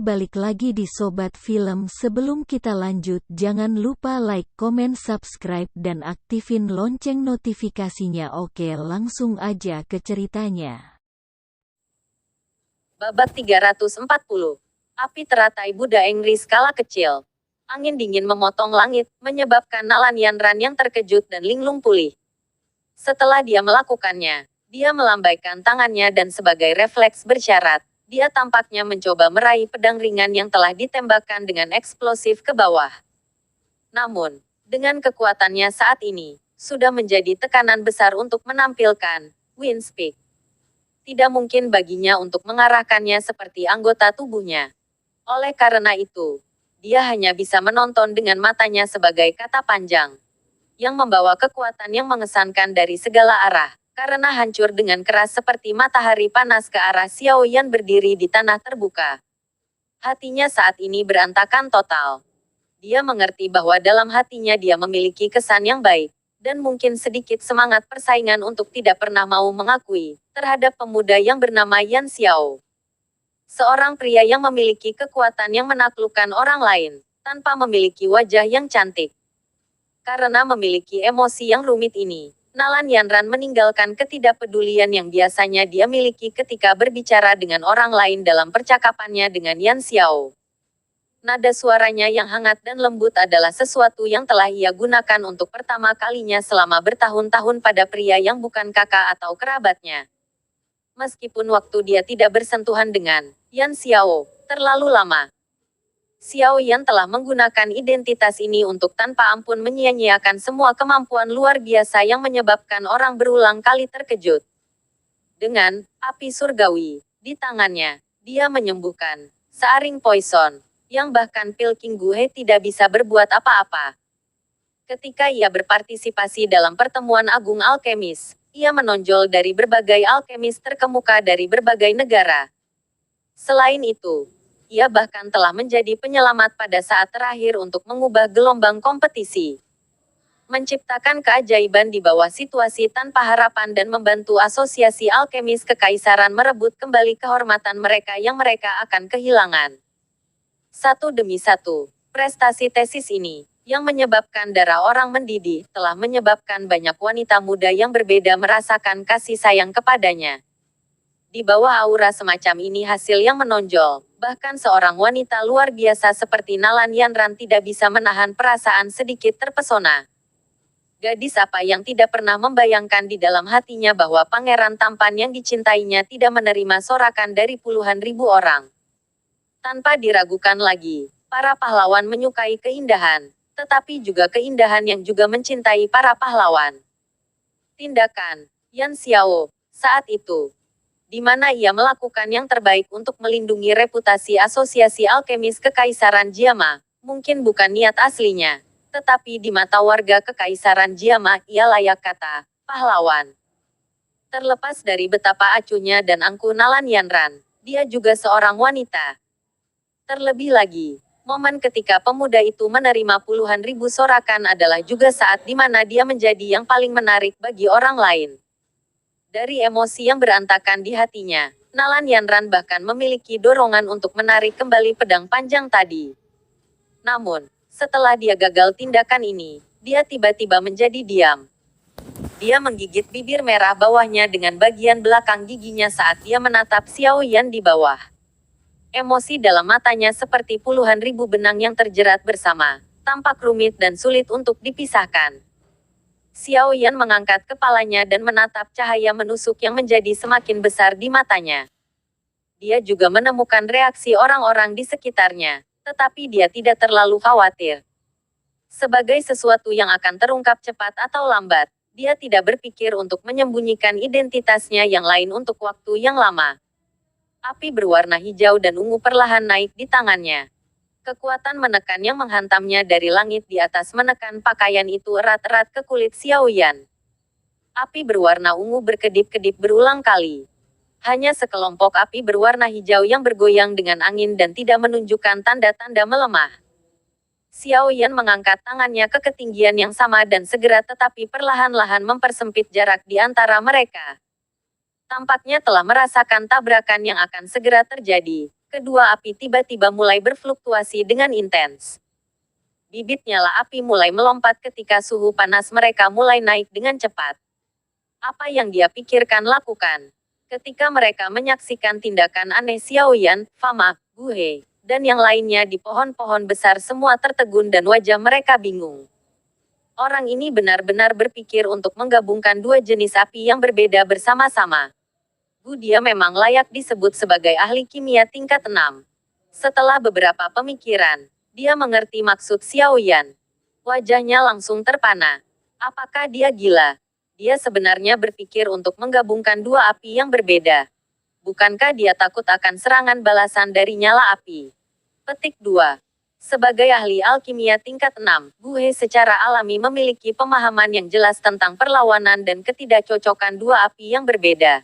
balik lagi di Sobat Film. Sebelum kita lanjut, jangan lupa like, komen, subscribe, dan aktifin lonceng notifikasinya. Oke, langsung aja ke ceritanya. Babak 340. Api teratai Buddha Engri skala kecil. Angin dingin memotong langit, menyebabkan Nalan Yanran yang terkejut dan linglung pulih. Setelah dia melakukannya, dia melambaikan tangannya dan sebagai refleks bersyarat, dia tampaknya mencoba meraih pedang ringan yang telah ditembakkan dengan eksplosif ke bawah. Namun, dengan kekuatannya saat ini, sudah menjadi tekanan besar untuk menampilkan Windspeak. Tidak mungkin baginya untuk mengarahkannya seperti anggota tubuhnya. Oleh karena itu, dia hanya bisa menonton dengan matanya sebagai kata panjang, yang membawa kekuatan yang mengesankan dari segala arah. Karena hancur dengan keras seperti matahari panas ke arah Xiao Yan berdiri di tanah terbuka. Hatinya saat ini berantakan total. Dia mengerti bahwa dalam hatinya dia memiliki kesan yang baik, dan mungkin sedikit semangat persaingan untuk tidak pernah mau mengakui, terhadap pemuda yang bernama Yan Xiao. Seorang pria yang memiliki kekuatan yang menaklukkan orang lain, tanpa memiliki wajah yang cantik. Karena memiliki emosi yang rumit ini, Nalan Yanran meninggalkan ketidakpedulian yang biasanya dia miliki ketika berbicara dengan orang lain dalam percakapannya dengan Yan Xiao. Nada suaranya yang hangat dan lembut adalah sesuatu yang telah ia gunakan untuk pertama kalinya selama bertahun-tahun pada pria yang bukan kakak atau kerabatnya. Meskipun waktu dia tidak bersentuhan dengan Yan Xiao terlalu lama, Xiao Yan telah menggunakan identitas ini untuk tanpa ampun menyia-nyiakan semua kemampuan luar biasa yang menyebabkan orang berulang kali terkejut. Dengan api surgawi di tangannya, dia menyembuhkan searing poison, yang bahkan pil King Guhe tidak bisa berbuat apa-apa. Ketika ia berpartisipasi dalam pertemuan agung alkemis, ia menonjol dari berbagai alkemis terkemuka dari berbagai negara. Selain itu, ia bahkan telah menjadi penyelamat pada saat terakhir untuk mengubah gelombang kompetisi. Menciptakan keajaiban di bawah situasi tanpa harapan dan membantu asosiasi alkemis kekaisaran merebut kembali kehormatan mereka yang mereka akan kehilangan. Satu demi satu, prestasi tesis ini, yang menyebabkan darah orang mendidih, telah menyebabkan banyak wanita muda yang berbeda merasakan kasih sayang kepadanya. Di bawah aura semacam ini hasil yang menonjol, bahkan seorang wanita luar biasa seperti Nalan Yanran tidak bisa menahan perasaan sedikit terpesona. Gadis apa yang tidak pernah membayangkan di dalam hatinya bahwa pangeran tampan yang dicintainya tidak menerima sorakan dari puluhan ribu orang. Tanpa diragukan lagi, para pahlawan menyukai keindahan, tetapi juga keindahan yang juga mencintai para pahlawan. Tindakan Yan Xiao saat itu, di mana ia melakukan yang terbaik untuk melindungi reputasi asosiasi alkemis kekaisaran Jiama, mungkin bukan niat aslinya, tetapi di mata warga kekaisaran Jiama, ia layak kata pahlawan. Terlepas dari betapa acuhnya dan angkuh Nalan Yanran, dia juga seorang wanita. Terlebih lagi, momen ketika pemuda itu menerima puluhan ribu sorakan adalah juga saat di mana dia menjadi yang paling menarik bagi orang lain. Dari emosi yang berantakan di hatinya, Nalan Yanran bahkan memiliki dorongan untuk menarik kembali pedang panjang tadi. Namun, setelah dia gagal tindakan ini, dia tiba-tiba menjadi diam. Dia menggigit bibir merah bawahnya dengan bagian belakang giginya saat dia menatap Xiao Yan di bawah. Emosi dalam matanya seperti puluhan ribu benang yang terjerat bersama, tampak rumit dan sulit untuk dipisahkan. Xiao Yan mengangkat kepalanya dan menatap cahaya menusuk yang menjadi semakin besar di matanya. Dia juga menemukan reaksi orang-orang di sekitarnya, tetapi dia tidak terlalu khawatir. Sebagai sesuatu yang akan terungkap cepat atau lambat, dia tidak berpikir untuk menyembunyikan identitasnya yang lain untuk waktu yang lama. Api berwarna hijau dan ungu perlahan naik di tangannya. Kekuatan menekan yang menghantamnya dari langit di atas menekan pakaian itu erat-erat ke kulit Xiao Yan. Api berwarna ungu berkedip-kedip berulang kali. Hanya sekelompok api berwarna hijau yang bergoyang dengan angin dan tidak menunjukkan tanda-tanda melemah. Xiao Yan mengangkat tangannya ke ketinggian yang sama dan segera tetapi perlahan-lahan mempersempit jarak di antara mereka. Tampaknya telah merasakan tabrakan yang akan segera terjadi, Kedua api tiba-tiba mulai berfluktuasi dengan intens. Bibit nyala api mulai melompat ketika suhu panas mereka mulai naik dengan cepat. Apa yang dia pikirkan lakukan? Ketika mereka menyaksikan tindakan aneh Xiaoyan, Fama, Gu He, dan yang lainnya di pohon-pohon besar semua tertegun dan wajah mereka bingung. Orang ini benar-benar berpikir untuk menggabungkan dua jenis api yang berbeda bersama-sama. Dia memang layak disebut sebagai ahli kimia tingkat 6. Setelah beberapa pemikiran, dia mengerti maksud Xiaoyan. Wajahnya langsung terpana. Apakah dia gila? Dia sebenarnya berpikir untuk menggabungkan dua api yang berbeda. Bukankah dia takut akan serangan balasan dari nyala api? Petik 2. Sebagai ahli alkimia tingkat 6, Gu He secara alami memiliki pemahaman yang jelas tentang perlawanan dan ketidakcocokan dua api yang berbeda.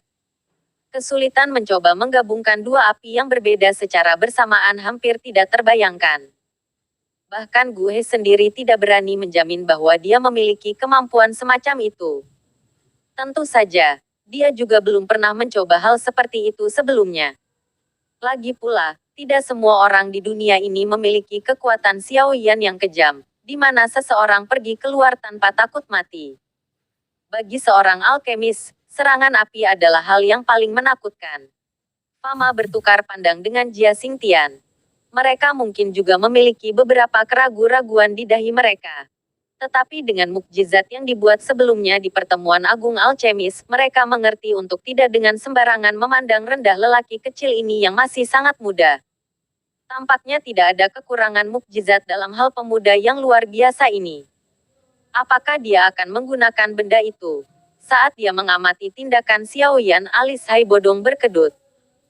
Kesulitan mencoba menggabungkan dua api yang berbeda secara bersamaan hampir tidak terbayangkan. Bahkan Gu He sendiri tidak berani menjamin bahwa dia memiliki kemampuan semacam itu. Tentu saja, dia juga belum pernah mencoba hal seperti itu sebelumnya. Lagi pula, tidak semua orang di dunia ini memiliki kekuatan Xiaoyan yang kejam, di mana seseorang pergi keluar tanpa takut mati. Bagi seorang alkemis, serangan api adalah hal yang paling menakutkan. Fama bertukar pandang dengan Jia Xingtian. Mereka mungkin juga memiliki beberapa keraguan-raguan di dahi mereka. Tetapi dengan mukjizat yang dibuat sebelumnya di pertemuan agung alkemis, mereka mengerti untuk tidak dengan sembarangan memandang rendah lelaki kecil ini yang masih sangat muda. Tampaknya tidak ada kekurangan mukjizat dalam hal pemuda yang luar biasa ini. Apakah dia akan menggunakan benda itu? Saat dia mengamati tindakan Xiaoyan, alis Hai Bodong berkedut.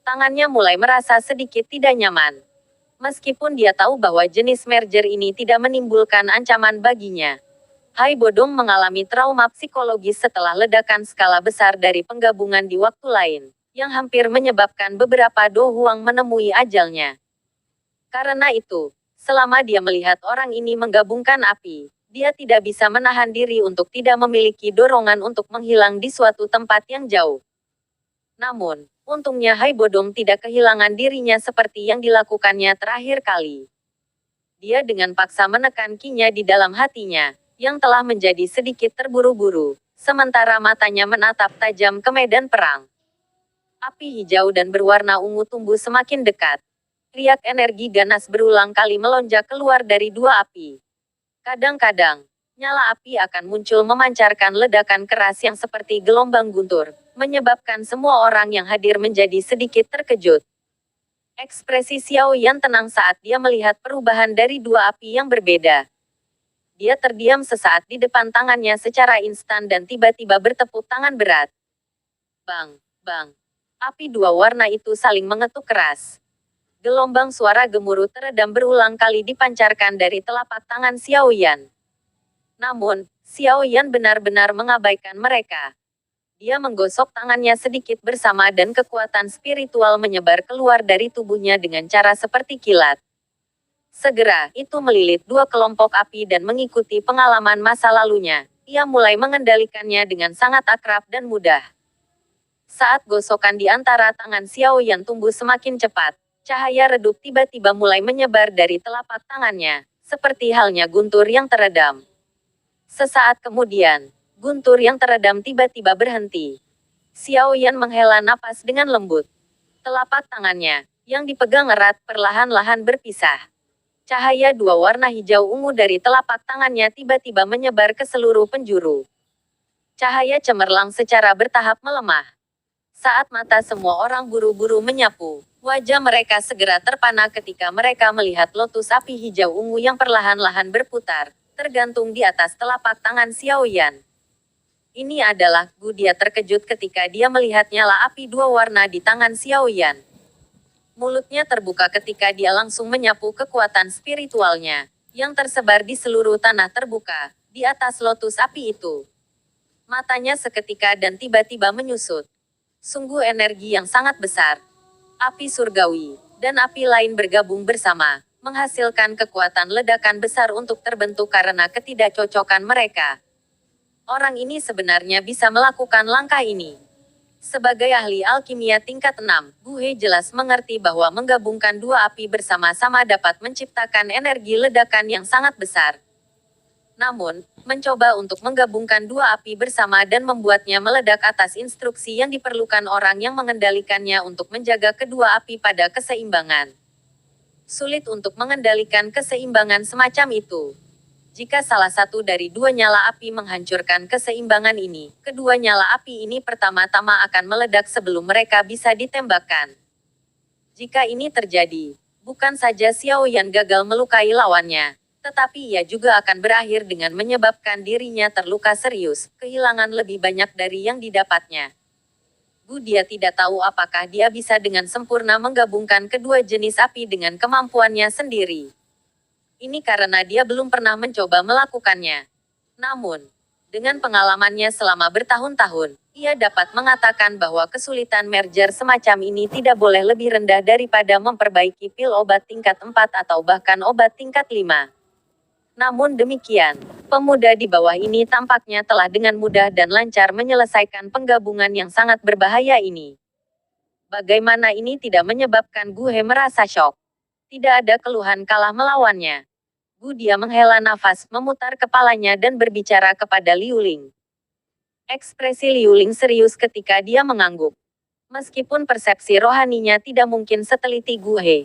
Tangannya mulai merasa sedikit tidak nyaman. Meskipun dia tahu bahwa jenis merger ini tidak menimbulkan ancaman baginya. Hai Bodong mengalami trauma psikologis setelah ledakan skala besar dari penggabungan di waktu lain, yang hampir menyebabkan beberapa Do Huang menemui ajalnya. Karena itu, selama dia melihat orang ini menggabungkan api, dia tidak bisa menahan diri untuk tidak memiliki dorongan untuk menghilang di suatu tempat yang jauh. Namun, untungnya Hai Bodong tidak kehilangan dirinya seperti yang dilakukannya terakhir kali. Dia dengan paksa menekan kinya di dalam hatinya, yang telah menjadi sedikit terburu-buru, sementara matanya menatap tajam ke medan perang. Api hijau dan berwarna ungu tumbuh semakin dekat. Riak energi ganas berulang kali melonjak keluar dari dua api. Kadang-kadang, nyala api akan muncul memancarkan ledakan keras yang seperti gelombang guntur, menyebabkan semua orang yang hadir menjadi sedikit terkejut. Ekspresi Xiaoyan tenang saat dia melihat perubahan dari dua api yang berbeda. Dia terdiam sesaat di depan tangannya secara instan dan tiba-tiba bertepuk tangan berat. Bang, bang. Api dua warna itu saling mengetuk keras. Gelombang suara gemuruh teredam berulang kali dipancarkan dari telapak tangan Xiaoyan. Namun, Xiaoyan benar-benar mengabaikan mereka. Dia menggosok tangannya sedikit bersama dan kekuatan spiritual menyebar keluar dari tubuhnya dengan cara seperti kilat. Segera, itu melilit dua kelompok api dan mengikuti pengalaman masa lalunya. Ia mulai mengendalikannya dengan sangat akrab dan mudah. Saat gosokan di antara tangan Xiaoyan tumbuh semakin cepat, cahaya redup tiba-tiba mulai menyebar dari telapak tangannya, seperti halnya guntur yang teredam. Sesaat kemudian, guntur yang teredam tiba-tiba berhenti. Xiaoyan menghela napas dengan lembut. Telapak tangannya, yang dipegang erat, perlahan-lahan berpisah. Cahaya dua warna hijau ungu dari telapak tangannya tiba-tiba menyebar ke seluruh penjuru. Cahaya cemerlang secara bertahap melemah. Saat mata semua orang buru-buru menyapu, wajah mereka segera terpana ketika mereka melihat lotus api hijau ungu yang perlahan-lahan berputar, tergantung di atas telapak tangan Xiaoyan. Ini adalah dia terkejut ketika dia melihat nyala api dua warna di tangan Xiaoyan. Mulutnya terbuka ketika dia langsung menyapu kekuatan spiritualnya, yang tersebar di seluruh tanah terbuka, di atas lotus api itu. Matanya seketika dan tiba-tiba menyusut. Sungguh energi yang sangat besar. Api surgawi, dan api lain bergabung bersama, menghasilkan kekuatan ledakan besar untuk terbentuk karena ketidakcocokan mereka. Orang ini sebenarnya bisa melakukan langkah ini. Sebagai ahli alkimia tingkat 6, Gu He jelas mengerti bahwa menggabungkan dua api bersama-sama dapat menciptakan energi ledakan yang sangat besar. Namun, mencoba untuk menggabungkan dua api bersama dan membuatnya meledak atas instruksi yang diperlukan orang yang mengendalikannya untuk menjaga kedua api pada keseimbangan. Sulit untuk mengendalikan keseimbangan semacam itu. Jika salah satu dari dua nyala api menghancurkan keseimbangan ini, kedua nyala api ini pertama-tama akan meledak sebelum mereka bisa ditembakkan. Jika ini terjadi, bukan saja Xiao Yan gagal melukai lawannya, tetapi ia juga akan berakhir dengan menyebabkan dirinya terluka serius, kehilangan lebih banyak dari yang didapatnya. Dia tidak tahu apakah dia bisa dengan sempurna menggabungkan kedua jenis api dengan kemampuannya sendiri. Ini karena dia belum pernah mencoba melakukannya. Namun, dengan pengalamannya selama bertahun-tahun, ia dapat mengatakan bahwa kesulitan merger semacam ini tidak boleh lebih rendah daripada memperbaiki pil obat tingkat 4 atau bahkan obat tingkat 5. Namun demikian, pemuda di bawah ini tampaknya telah dengan mudah dan lancar menyelesaikan penggabungan yang sangat berbahaya ini. Bagaimana ini tidak menyebabkan Gu He merasa syok? Tidak ada keluhan kalah melawannya. Dia menghela nafas, memutar kepalanya dan berbicara kepada Liu Ling. Ekspresi Liu Ling serius ketika dia mengangguk. Meskipun persepsi rohaninya tidak mungkin seteliti Gu He,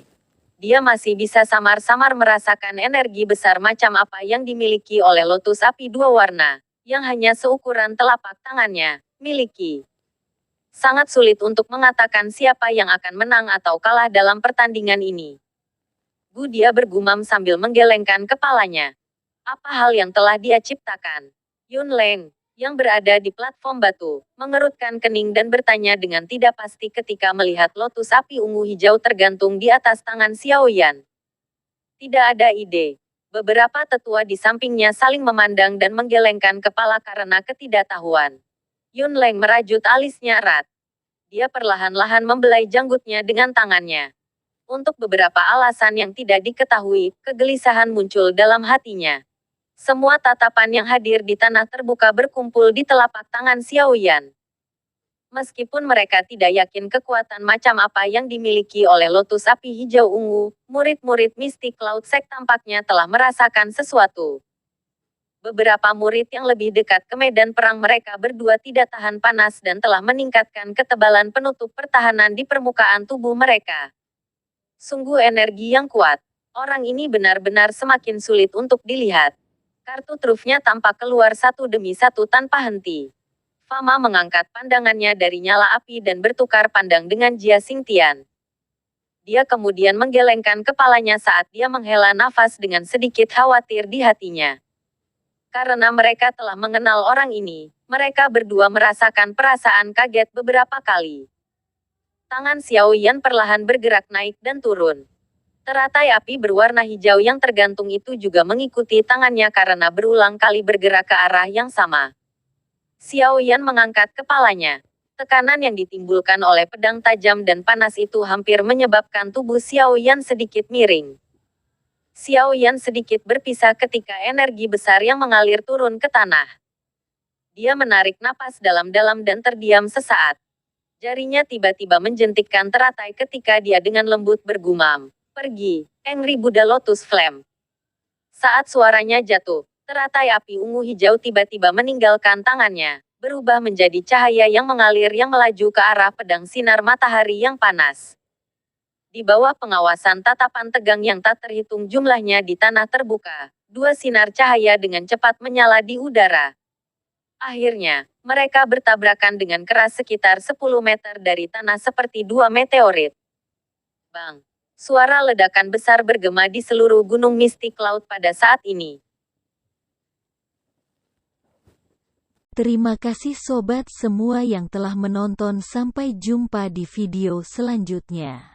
dia masih bisa samar-samar merasakan energi besar macam apa yang dimiliki oleh lotus api dua warna, yang hanya seukuran telapak tangannya, miliki. Sangat sulit untuk mengatakan siapa yang akan menang atau kalah dalam pertandingan ini. Dia bergumam sambil menggelengkan kepalanya. Apa hal yang telah dia ciptakan? Yun Leng, yang berada di platform batu, mengerutkan kening dan bertanya dengan tidak pasti ketika melihat lotus api ungu hijau tergantung di atas tangan Xiao Yan. Tidak ada ide. Beberapa tetua di sampingnya saling memandang dan menggelengkan kepala karena ketidaktahuan. Yun Leng merajut alisnya erat. Dia perlahan-lahan membelai janggutnya dengan tangannya. Untuk beberapa alasan yang tidak diketahui, kegelisahan muncul dalam hatinya. Semua tatapan yang hadir di tanah terbuka berkumpul di telapak tangan Xiao Yan. Meskipun mereka tidak yakin kekuatan macam apa yang dimiliki oleh lotus api hijau ungu, murid-murid mistik Cloud Sect tampaknya telah merasakan sesuatu. Beberapa murid yang lebih dekat ke medan perang mereka berdua tidak tahan panas dan telah meningkatkan ketebalan penutup pertahanan di permukaan tubuh mereka. Sungguh energi yang kuat. Orang ini benar-benar semakin sulit untuk dilihat. Kartu trufnya tampak keluar satu demi satu tanpa henti. Fama mengangkat pandangannya dari nyala api dan bertukar pandang dengan Jia Xingtian. Dia kemudian menggelengkan kepalanya saat dia menghela nafas dengan sedikit khawatir di hatinya. Karena mereka telah mengenal orang ini, mereka berdua merasakan perasaan kaget beberapa kali. Tangan Xiao Yan perlahan bergerak naik dan turun. Teratai api berwarna hijau yang tergantung itu juga mengikuti tangannya karena berulang kali bergerak ke arah yang sama. Xiao Yan mengangkat kepalanya. Tekanan yang ditimbulkan oleh pedang tajam dan panas itu hampir menyebabkan tubuh Xiao Yan sedikit miring. Xiao Yan sedikit berpisah ketika energi besar yang mengalir turun ke tanah. Dia menarik napas dalam-dalam dan terdiam sesaat. Jarinya tiba-tiba menjentikkan teratai ketika dia dengan lembut bergumam. Pergi, Angry Buddha Lotus Flame. Saat suaranya jatuh, teratai api ungu hijau tiba-tiba meninggalkan tangannya, berubah menjadi cahaya yang mengalir yang melaju ke arah pedang sinar matahari yang panas. Di bawah pengawasan tatapan tegang yang tak terhitung jumlahnya di tanah terbuka, dua sinar cahaya dengan cepat menyala di udara. Akhirnya, mereka bertabrakan dengan keras sekitar 10 meter dari tanah seperti dua meteorit. Bang! Suara ledakan besar bergema di seluruh gunung mistik laut pada saat ini. Terima kasih sobat semua yang telah menonton, sampai jumpa di video selanjutnya.